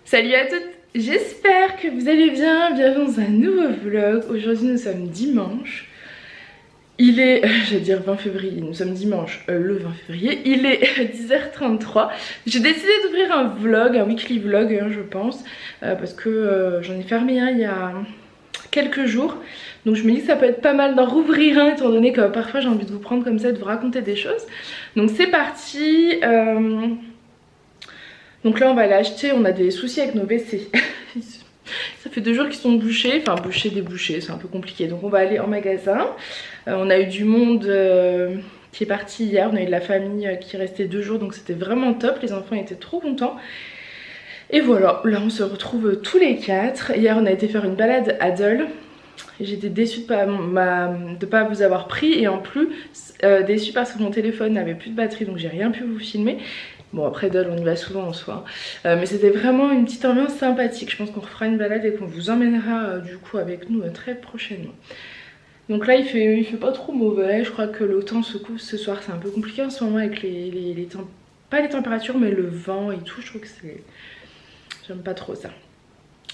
Salut à toutes, j'espère que vous allez bien, bienvenue dans un nouveau vlog. Aujourd'hui nous sommes dimanche, il est, j'allais dire 20 février, nous sommes dimanche le 20 février, il est 10h33. J'ai décidé d'ouvrir un vlog, un weekly vlog je pense, parce que j'en ai fermé un il y a quelques jours. Donc je me dis que ça peut être pas mal d'en rouvrir un étant donné que parfois j'ai envie de vous prendre comme ça, de vous raconter des choses. Donc c'est parti. Donc là on va aller acheter, on a des soucis avec nos WC. Ça fait 2 jours qu'ils sont bouchés, enfin bouchés, débouchés, c'est un peu compliqué. Donc on va aller en magasin. On a eu du monde qui est parti hier, on a eu de la famille qui est restée 2 jours, donc c'était vraiment top, les enfants étaient trop contents. Et voilà, là on se retrouve tous les 4. Hier on a été faire une balade à Dole. J'étais déçue de pas vous avoir pris et en plus déçue parce que mon téléphone n'avait plus de batterie, donc j'ai rien pu vous filmer. Bon après Dole on y va souvent en soi, mais c'était vraiment une petite ambiance sympathique. Je pense qu'on refera une balade et qu'on vous emmènera du coup avec nous très prochainement. Donc là il fait pas trop mauvais, je crois que le temps se couvre ce soir, c'est un peu compliqué en ce moment avec pas les températures mais le vent et tout, je trouve que c'est... J'aime pas trop ça.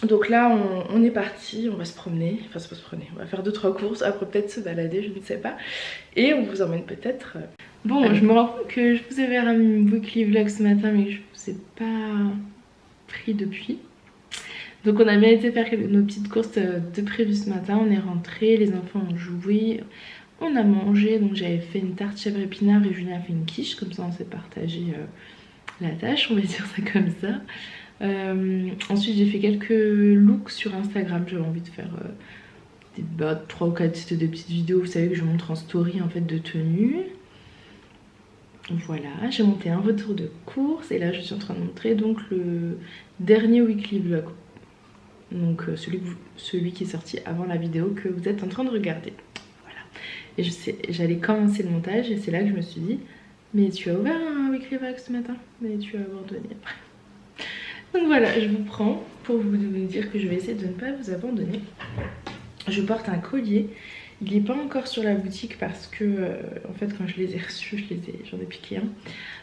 Donc là on est parti, on va se promener, enfin c'est pas se promener, on va faire 2-3 courses, après peut-être se balader, je ne sais pas. Et on vous emmène peut-être... Bon, je me rends compte que je vous avais un weekly vlog ce matin mais je vous ai pas pris depuis. Donc on a bien été faire nos petites courses de prévu ce matin, on est rentrés, les enfants ont joué, on a mangé. Donc j'avais fait une tarte chèvre épinard et Julien a fait une quiche, comme ça on s'est partagé la tâche, on va dire ça comme ça. Ensuite j'ai fait quelques looks sur Instagram, j'avais envie de faire 3 ou 4 des petites vidéos, vous savez que je montre en story en fait de tenue. Voilà, j'ai monté un retour de course et là je suis en train de montrer donc le dernier weekly vlog. Donc celui qui est sorti avant la vidéo que vous êtes en train de regarder. Voilà. Et j'allais commencer le montage et c'est là que je me suis dit mais tu as ouvert un weekly vlog ce matin, mais tu as abandonné après. Donc voilà, je vous prends pour vous dire que je vais essayer de ne pas vous abandonner. Je porte un collier. Il n'est pas encore sur la boutique parce que en fait quand je les ai reçus, j'en ai piqué un.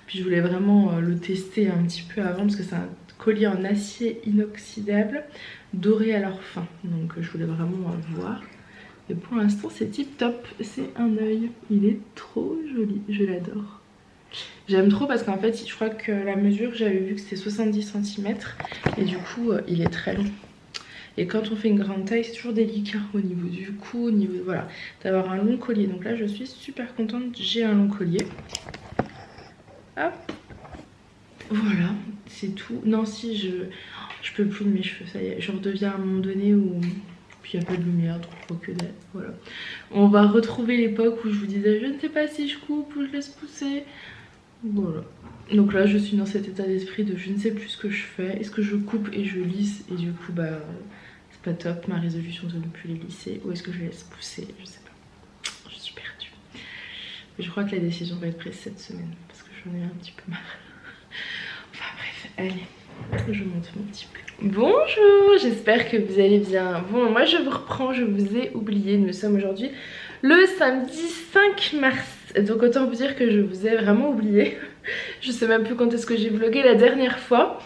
Puis je voulais vraiment le tester un petit peu avant parce que c'est un collier en acier inoxydable doré à leur fin. Donc je voulais vraiment voir. Et pour l'instant c'est tip top, c'est un œil. Il est trop joli, je l'adore. J'aime trop parce qu'en fait je crois que la mesure j'avais vu que c'était 70 cm et du coup il est très long. Et quand on fait une grande taille, c'est toujours délicat au niveau du cou, au niveau, voilà, d'avoir un long collier. Donc là, je suis super contente, j'ai un long collier. Hop. Voilà, c'est tout. Non, si, je peux plus de mes cheveux, ça y est. Je redeviens à un moment donné où puis il n'y a pas de lumière, trop que dalle. Voilà. On va retrouver l'époque où je vous disais, je ne sais pas si je coupe ou je laisse pousser. Voilà. Donc là, je suis dans cet état d'esprit de je ne sais plus ce que je fais. Est-ce que je coupe et je lisse et du coup, bah... pas top, ma résolution de ne plus les lisser, ou est-ce que je les laisse pousser, je sais pas, je suis perdue. Mais je crois que la décision va être prise cette semaine parce que j'en ai un petit peu marre. Enfin bref, allez, je monte mon petit peu. Bonjour, j'espère que vous allez bien. Bon, moi je vous reprends, je vous ai oublié, nous sommes aujourd'hui le samedi 5 mars. Donc autant vous dire que je vous ai vraiment oublié. Je sais même plus quand est-ce que j'ai vlogué la dernière fois.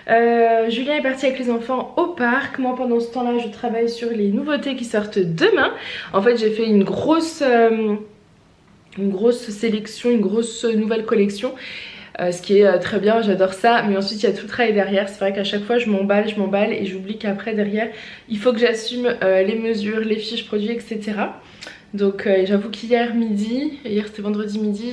Julien est parti avec les enfants au parc. Moi pendant ce temps là je travaille sur les nouveautés qui sortent demain. En fait j'ai fait une grosse sélection, une grosse nouvelle collection. Ce qui est très bien, j'adore ça. Mais ensuite il y a tout le travail derrière. C'est vrai qu'à chaque fois je m'emballe et j'oublie qu'après derrière il faut que j'assume les mesures, les fiches produits, etc. Donc j'avoue qu'hier c'était vendredi midi,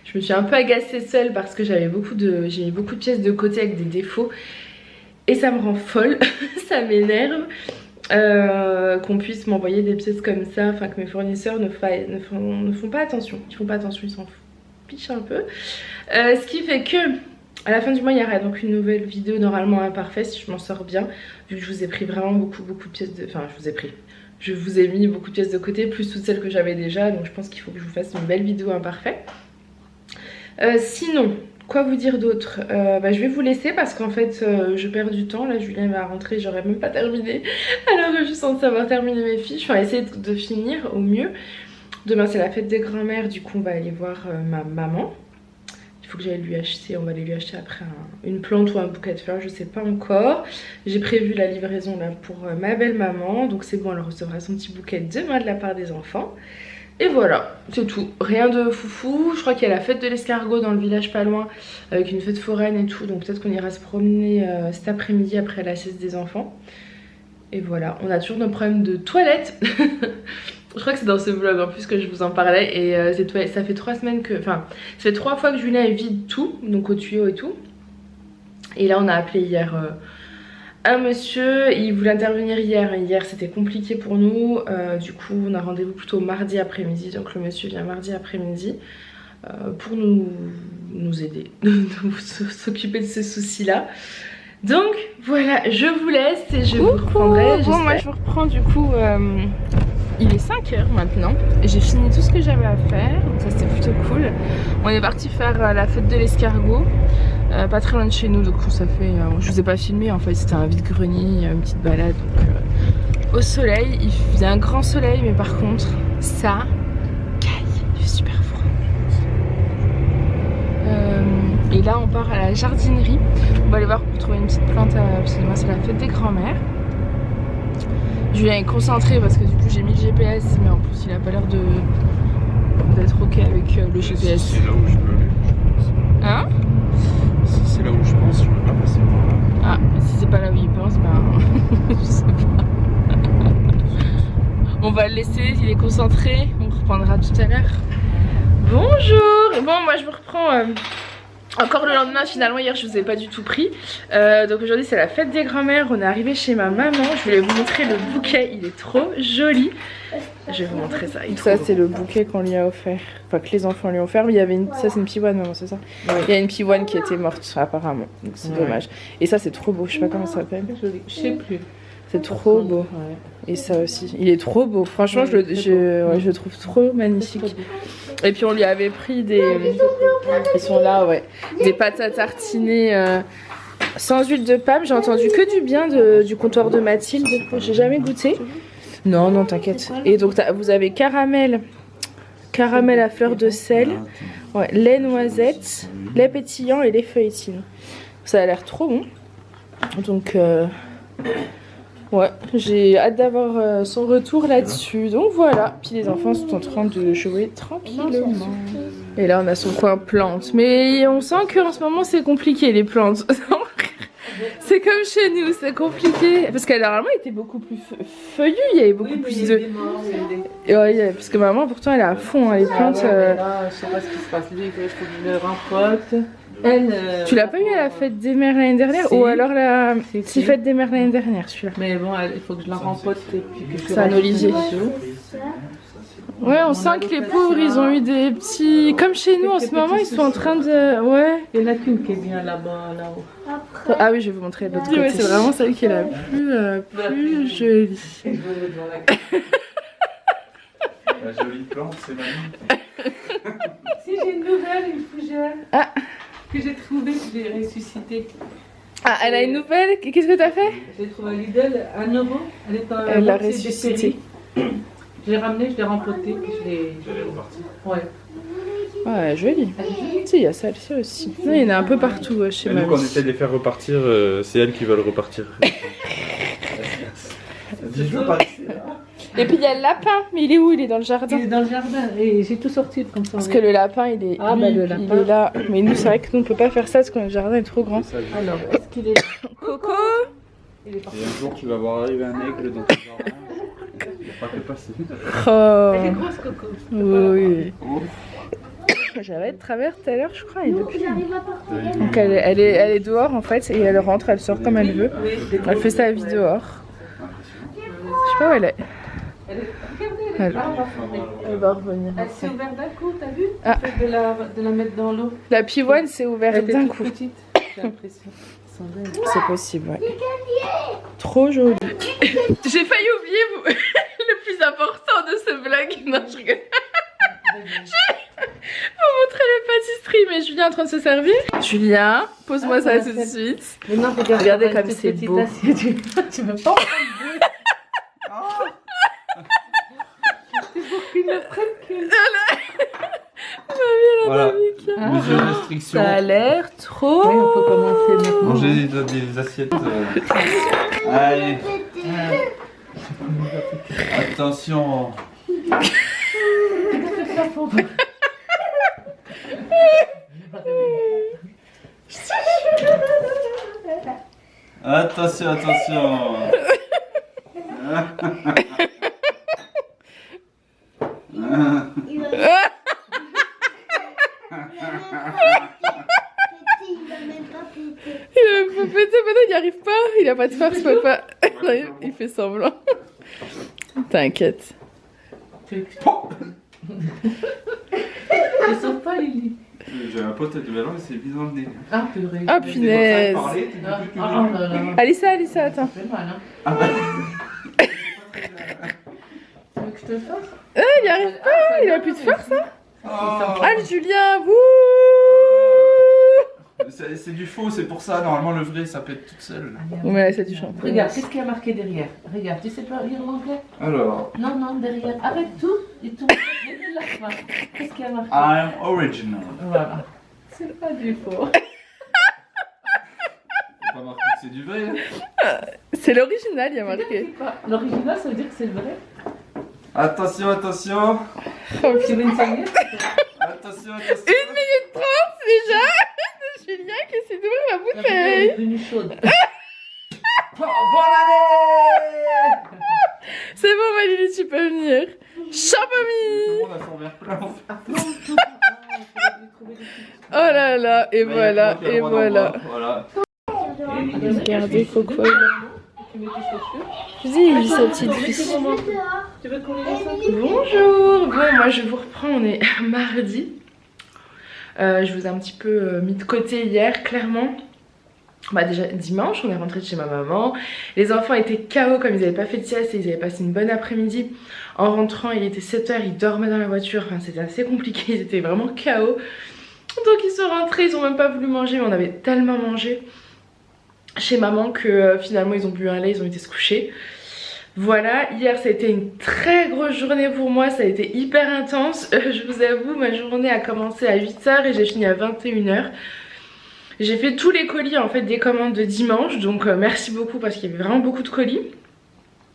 je me suis un peu agacée seule parce que j'ai beaucoup de pièces de côté avec des défauts. Et ça me rend folle, ça m'énerve qu'on puisse m'envoyer des pièces comme ça, enfin que mes fournisseurs ne font pas attention. Ils font pas attention, ils s'en fichent un peu. Ce qui fait que à la fin du mois il y aura donc une nouvelle vidéo normalement imparfaite si je m'en sors bien. Vu que je vous ai pris vraiment beaucoup de pièces de... Enfin je vous ai mis beaucoup de pièces de côté, plus toutes celles que j'avais déjà. Donc je pense qu'il faut que je vous fasse une belle vidéo imparfaite. Sinon, quoi vous dire d'autre? Je vais vous laisser parce qu'en fait je perds du temps. Là Julien va rentrer, j'aurais même pas terminé. Alors que je suis censée avoir terminé mes fiches. Enfin essayer de finir au mieux. Demain c'est la fête des grands-mères, du coup on va aller voir ma maman. Il faut que j'aille lui acheter, on va aller lui acheter après une plante ou un bouquet de fleurs, je sais pas encore. J'ai prévu la livraison là pour ma belle maman, donc c'est bon, elle recevra son petit bouquet demain de la part des enfants. Et voilà, c'est tout, rien de foufou. Je crois qu'il y a la fête de l'escargot dans le village pas loin, avec une fête foraine et tout, donc peut-être qu'on ira se promener cet après-midi après la sieste des enfants. Et voilà, on a toujours nos problèmes de toilettes. Je crois que c'est dans ce vlog en plus que je vous en parlais. Et ça fait 3 semaines que... Enfin, ça fait 3 fois que Julien vide tout, donc au tuyau et tout. Et là on a appelé hier un monsieur, il voulait intervenir hier. Hier c'était compliqué pour nous. Du coup on a rendez-vous plutôt mardi après-midi. Donc le monsieur vient mardi après-midi pour nous aider, s'occuper de ce souci-là. Donc voilà, je vous laisse et je vous reprendrai. Bon, moi je vous reprends du coup. Il est 5 h maintenant. J'ai fini tout ce que j'avais à faire. Donc ça c'était plutôt cool. On est parti faire la fête de l'escargot. Pas très loin de chez nous. Donc ça fait. Je vous ai pas filmé en fait. C'était un vide-grenier, une petite balade. Donc, au soleil. Il faisait un grand soleil, mais par contre, ça caille. Il fait super froid. Et là on part à la jardinerie. On va aller voir pour trouver une petite plante parce que demain c'est la fête des grands-mères. Julien est concentré parce que du coup j'ai mis le GPS, mais en plus il a pas l'air d'être ok avec le GPS. C'est là où je peux aller, je pense. Hein? Si c'est là où je pense, je peux pas passer par là. Ah, si c'est pas là où il pense, ben je sais pas. On va le laisser, il est concentré, on reprendra tout à l'heure. Bonjour! Bon, moi je vous reprends encore le lendemain. Finalement hier je vous ai pas du tout pris. Donc aujourd'hui c'est la fête des grands-mères. On est arrivé chez ma maman. Je voulais vous montrer le bouquet, il est trop joli. Je vais vous montrer ça. Ça c'est le bouquet qu'on lui a offert. Enfin que les enfants lui ont offert. Mais il y avait une... Ça c'est une pivoine maman, c'est ça? Ouais. Il y a une pivoine qui était morte apparemment. Donc c'est dommage. Et ça c'est trop beau, je sais pas comment ça s'appelle. Je sais plus. C'est trop beau. Ouais. Et ça aussi. Il est trop beau. Franchement je le trouve trop magnifique. Et puis on lui avait pris des... Ils sont là, ouais. Des pâtes à tartiner sans huile de palme. J'ai entendu que du bien du comptoir de Mathilde. J'ai jamais goûté. Non, non, t'inquiète. Et donc vous avez caramel à fleur de sel, ouais, lait noisette, lait pétillant et lait feuilletine. Ça a l'air trop bon. Donc... ouais, j'ai hâte d'avoir son retour là-dessus. Donc voilà. Puis les enfants sont en train de jouer tranquillement. Et là on a son coin plantes. Mais on sent qu'en ce moment c'est compliqué les plantes. C'est comme chez nous, c'est compliqué. Parce que normalement il était beaucoup plus feuillu. Il y avait beaucoup plus de... Ouais, parce que maman pourtant elle est à fond hein, les plantes. Là, je sais pas ce qui se passe. Lui il faut que je le rempote. Tu l'as pas eu à la fête des mères l'année dernière? Si. Ou alors la fête des mères l'année dernière celui-là? Mais bon, il faut que je la rempote et puis que je... C'est un olivier. Ouais, on sent que les pauvres ils ont eu des petits... Comme chez nous en ce moment ils sont en train de... Ouais. Il y en a qu'une qui est bien là-bas, là-haut. Ah oui, je vais vous montrer l'autre côté. Ouais, c'est vraiment celle qui est la plus jolie. La jolie plante, c'est magnifique. Si j'ai une nouvelle, une fougère que j'ai trouvée, que j'ai ressuscitée. Ah, elle a une nouvelle? Qu'est-ce que t'as fait? J'ai trouvé à Lidl à Novo. Elle l'a ressuscitée. Je l'ai ramenée, je l'ai rempotée, puis je l'ai... J'allais repartir. Ouais. Ouais, jolie. Tu sais, il y a celle-ci aussi. Non, il y en a un peu partout chez mamie. Nous, quand on essaie de les faire repartir, c'est elles qui veulent repartir. Et puis il y a le lapin, mais il est où? Il est dans le jardin. Il est dans le jardin et j'ai tout sorti comme ça. Parce que le lapin il est, le lapin. Il est là. Mais nous c'est vrai que nous on peut pas faire ça parce que le jardin est trop grand. Alors, est-ce qu'il est là? Coco. Et un jour tu vas voir arriver un aigle dans ton jardin. Il n'y a pas que passer. Oh. Elle est grosse Coco. Oui. J'avais de travers tout à l'heure je crois. Donc elle est dehors en fait et elle rentre, elle sort comme elle veut. Elle fait sa vie dehors. Je sais pas où elle est. Elle va revenir. Elle s'est ouverte d'un coup, t'as vu? Ah. De la mettre dans l'eau. La pivoine s'est ouverte d'un coup. Petite, j'ai l'impression. C'est possible, ouais. Trop joli. J'ai failli oublier le plus important de ce vlog. Non, je rigole. Vous montrer les pâtisseries, mais Julien est en train de se servir. Julien, pose-moi ça tout de suite. Mais non, regardez comme c'est beau. Tu veux pas? C'est pour qu'il ne prenne que... Mamie, voilà. Mesure restriction. Ça a l'air trop... Ouais, on peut commencer maintenant. Manger des assiettes. Allez. Attention. Attention, attention. Il a même pas pété, maintenant il n'y arrive pas. Il a pas de force, papa. Il fait semblant. T'inquiète. Tu sens pas, Lily? J'ai un pote de ballon et c'est bizarre le nez. Ah, purée. Ah, punaise. Alissa, attends. Ça fait mal, hein. Ah bah. Tu veux que je te le fasse? Il n'y arrive pas, il a plus de force, hein. Ah, le Julien, wouh. C'est du faux, c'est pour ça. Normalement, le vrai, ça pète toute seule. Ouais, c'est du chanteur. Regarde, qu'est-ce qu'il y a marqué derrière? Regarde, tu sais pas lire l'anglais? Alors. Non, non, derrière. Arrête tout et tout. Dès la fin. Qu'est-ce qu'il y a marqué? I'm original. Voilà. C'est pas du faux. C'est pas marqué que c'est du vrai. C'est l'original, il y a marqué. L'original, ça veut dire que c'est le vrai. Attention, attention. Oh, Tu veux une saignée? Attention, attention. 1 minute 30 déjà de Julien qui essaie d'ouvrir la La bouteille bouteille. est devenue chaude. Bonne année. C'est bon, Malélie, tu peux venir. Tout Champomy. le monde a son verre plein. Oh là là, et voilà, et voilà. Voilà. Regardez Coco. Tu mets tes chaussures. Vas-y, sa petite fille. Tu veux qu'on lui laisse ça? Bonjour. Bon, moi je vous reprends, on est mardi. Je vous ai un petit peu mis de côté hier, clairement. Bah déjà dimanche, on est rentré de chez ma maman. Les enfants étaient KO comme ils n'avaient pas fait de sieste et ils avaient passé une bonne après-midi. En rentrant, il était 7 h, ils dormaient dans la voiture. Enfin, c'était assez compliqué, ils étaient vraiment KO. Donc ils sont rentrés, ils ont même pas voulu manger, mais on avait tellement mangé chez maman que finalement ils ont bu un lait, ils ont été se coucher. Voilà, hier ça a été une très grosse journée pour moi, ça a été hyper intense. Je vous avoue, ma journée a commencé à 8 h et j'ai fini à 21 h. J'ai fait tous les colis en fait des commandes de dimanche, donc merci beaucoup parce qu'il y avait vraiment beaucoup de colis.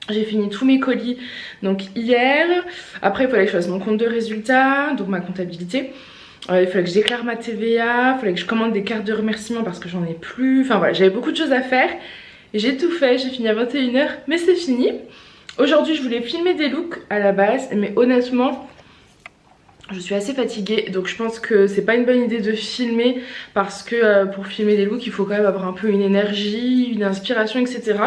J'ai fini tous mes colis donc hier. Après il fallait que je fasse mon compte de résultats, donc ma comptabilité. Il fallait que je déclare ma TVA, il fallait que je commande des cartes de remerciement parce que j'en ai plus. Enfin voilà, j'avais beaucoup de choses à faire. J'ai tout fait, j'ai fini à 21 h, mais c'est fini. Aujourd'hui je voulais filmer des looks à la base, mais honnêtement je suis assez fatiguée, donc je pense que c'est pas une bonne idée de filmer parce que pour filmer des looks il faut quand même avoir un peu une énergie, une inspiration, etc.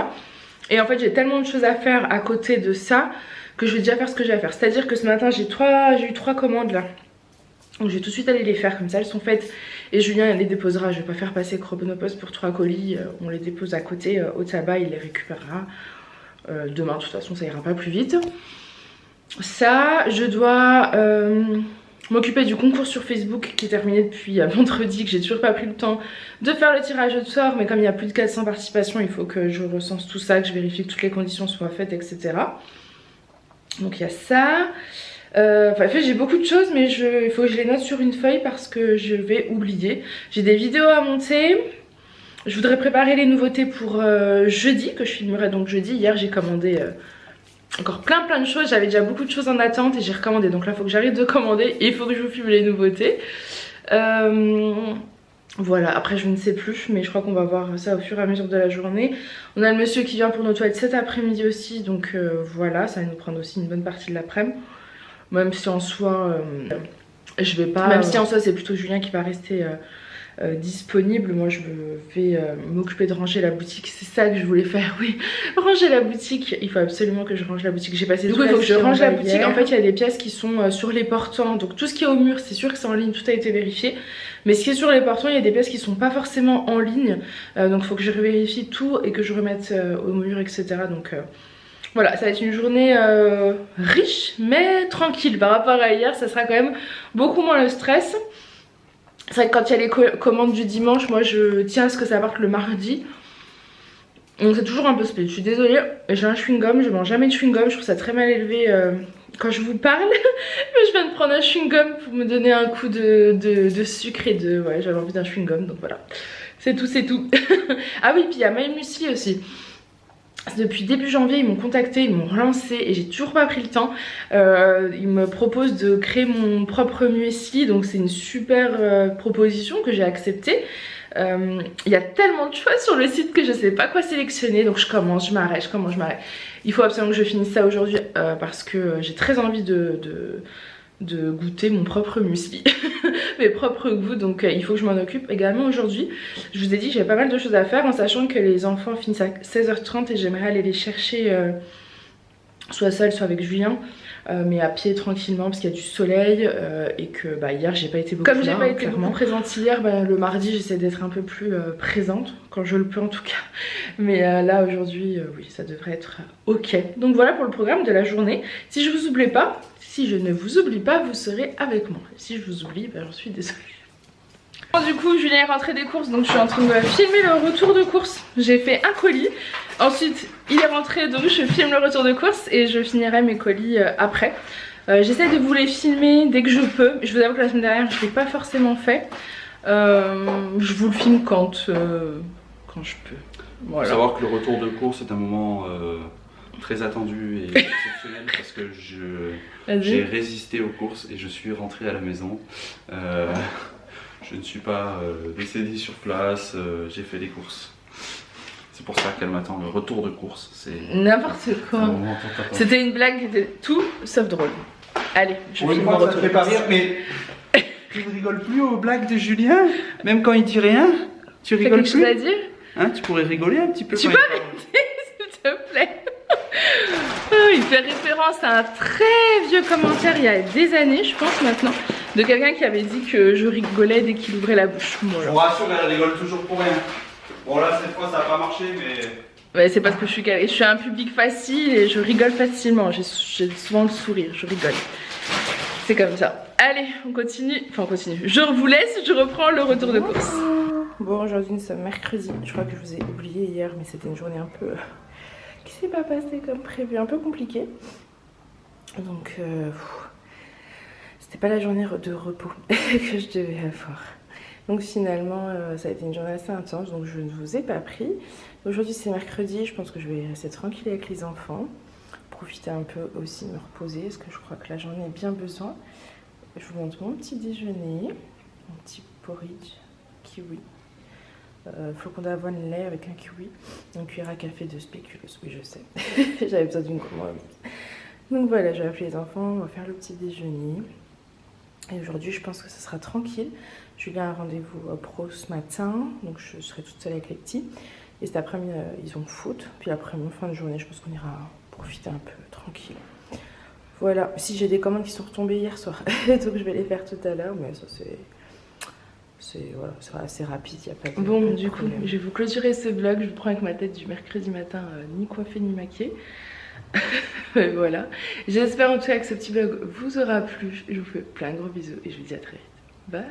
Et en fait j'ai tellement de choses à faire à côté de ça que je vais déjà faire ce que j'ai à faire. C'est à dire que ce matin j'ai eu 3 commandes là. Donc je vais tout de suite aller les faire, comme ça elles sont faites et Julien les déposera. Je vais pas faire passer Chronopost pour 3 colis, on les dépose à côté au tabac, il les récupérera demain. De toute façon ça ira pas plus vite. Ça, je dois m'occuper du concours sur Facebook qui est terminé depuis vendredi, que j'ai toujours pas pris le temps de faire le tirage au sort, mais comme il y a plus de 400 participations, il faut que je recense tout ça, que je vérifie que toutes les conditions soient faites, etc. Donc il y a ça. En fait j'ai beaucoup de choses, mais il faut que je les note sur une feuille parce que je vais oublier. J'ai des vidéos à monter. Je voudrais préparer les nouveautés pour jeudi, que je filmerai donc jeudi. Hier j'ai commandé encore plein de choses, j'avais déjà beaucoup de choses en attente et j'ai recommandé. Donc là il faut que j'arrête de commander et il faut que je vous filme les nouveautés. Voilà, après je ne sais plus, mais je crois qu'on va voir ça au fur et à mesure de la journée. On a le monsieur qui vient pour nos toilettes cet après-midi aussi, donc voilà, ça va nous prendre aussi une bonne partie de l'après-midi. Même si en soi, je vais pas... Même si en soi c'est plutôt Julien qui va rester disponible, moi je vais m'occuper de ranger la boutique. C'est ça que je voulais faire, oui, ranger la boutique. Il faut absolument que je range la boutique. J'ai passé du coup il faut que je range la boutique. En fait il y a des pièces qui sont sur les portants, donc tout ce qui est au mur c'est sûr que c'est en ligne, tout a été vérifié. Mais ce qui est sur les portants, il y a des pièces qui sont pas forcément en ligne, donc il faut que je vérifie tout et que je remette au mur, etc. Donc voilà, ça va être une journée riche mais tranquille par rapport à hier. Ça sera quand même beaucoup moins le stress. C'est vrai que quand il y a les commandes du dimanche, moi je tiens à ce que ça parte le mardi. Donc c'est toujours un peu split. Je suis désolée, j'ai un chewing-gum, je mange jamais de chewing-gum. Je trouve ça très mal élevé quand je vous parle, je viens de prendre un chewing-gum pour me donner un coup de sucre et de... Ouais, j'avais envie d'un chewing-gum, donc voilà. C'est tout, c'est tout. Ah oui, puis il y a My Muesli aussi. Depuis début janvier, ils m'ont contacté, ils m'ont relancé et j'ai toujours pas pris le temps. Ils me proposent de créer mon propre muesli, donc c'est une super proposition que j'ai acceptée. Il y a tellement de choix sur le site que je sais pas quoi sélectionner, donc je commence, je m'arrête, je commence, je m'arrête. Il faut absolument que je finisse ça aujourd'hui parce que j'ai très envie de goûter mon propre muesli, mes propres goûts, donc il faut que je m'en occupe également aujourd'hui. Je vous ai dit que j'avais pas mal de choses à faire en sachant que les enfants finissent à 16h30 et j'aimerais aller les chercher soit seule soit avec Julien. Mais à pied tranquillement parce qu'il y a du soleil et que bah, hier j'ai pas été beaucoup comme j'ai pas été beaucoup présente hier, bah, le mardi j'essaie d'être un peu plus présente quand je le peux en tout cas, mais là aujourd'hui oui ça devrait être ok. Donc voilà pour le programme de la journée. Si je vous oublie pas, si je ne vous oublie pas, vous serez avec moi. Si je vous oublie, bah, j'en suis désolée. Du coup Julien est rentré des courses, donc je suis en train de filmer le retour de course. J'ai fait un colis, ensuite il est rentré, donc je filme le retour de course et je finirai mes colis après. J'essaie de vous les filmer dès que je peux. Je vous avoue que la semaine dernière je ne l'ai pas forcément fait. Je vous le filme quand je peux. Voilà. Faut savoir que le retour de course est un moment très attendu et exceptionnel parce que j'ai résisté aux courses et je suis rentré à la maison. Je ne suis pas décédé sur place, j'ai fait des courses. C'est pour ça qu'elle m'attend. Le retour de course, c'est n'importe quoi. C'était une blague qui était tout sauf drôle. Allez, je filme mon retour de course. Mais tu ne rigoles plus aux blagues de Julien? Même quand il dit rien? Tu rigoles plus? T'as quelque chose à dire? Hein, tu pourrais rigoler un petit peu. Tu peux arrêter s'il te plaît? Il fait référence à un très vieux commentaire il y a des années, je pense maintenant, de quelqu'un qui avait dit que je rigolais dès qu'il ouvrait la bouche. Voilà. Je vous rassure, elle rigole toujours pour rien. Bon là cette fois ça n'a pas marché mais... Ouais, c'est parce que je suis un public facile et je rigole facilement. J'ai souvent le sourire, je rigole. C'est comme ça. Allez, on continue. Enfin on continue. Je vous laisse, je reprends le retour de course. Bon aujourd'hui nous sommes mercredi. Je crois que je vous ai oublié hier mais c'était une journée un peu... qui s'est pas passée comme prévu, un peu compliquée. Donc c'était pas la journée de repos que je devais avoir. Donc finalement ça a été une journée assez intense, donc je ne vous ai pas pris. Aujourd'hui c'est mercredi, je pense que je vais rester tranquille avec les enfants, profiter un peu aussi, me reposer parce que je crois que là j'en ai bien besoin. Je vous montre mon petit déjeuner, mon petit porridge kiwi, flocon d'avoine lait avec un kiwi, une cuillère à café de spéculoos, oui je sais, j'avais besoin d'une commande. Donc voilà, je vais appeler les enfants, on va faire le petit déjeuner. Et aujourd'hui je pense que ce sera tranquille. Julien a un rendez-vous pro ce matin, donc je serai toute seule avec les petits. Et cet après-midi ils ont foot, puis après-midi fin de journée je pense qu'on ira profiter un peu tranquille. Voilà, si j'ai des commandes qui sont retombées hier soir, donc je vais les faire tout à l'heure, mais ça c'est assez rapide, il n'y a pas de bon du coup je vais vous clôturer ce vlog. Je vous prends avec ma tête du mercredi matin, ni coiffée ni maquillée. Voilà, j'espère en tout cas que ce petit vlog vous aura plu. Je vous fais plein de gros bisous et je vous dis à très vite. Bye.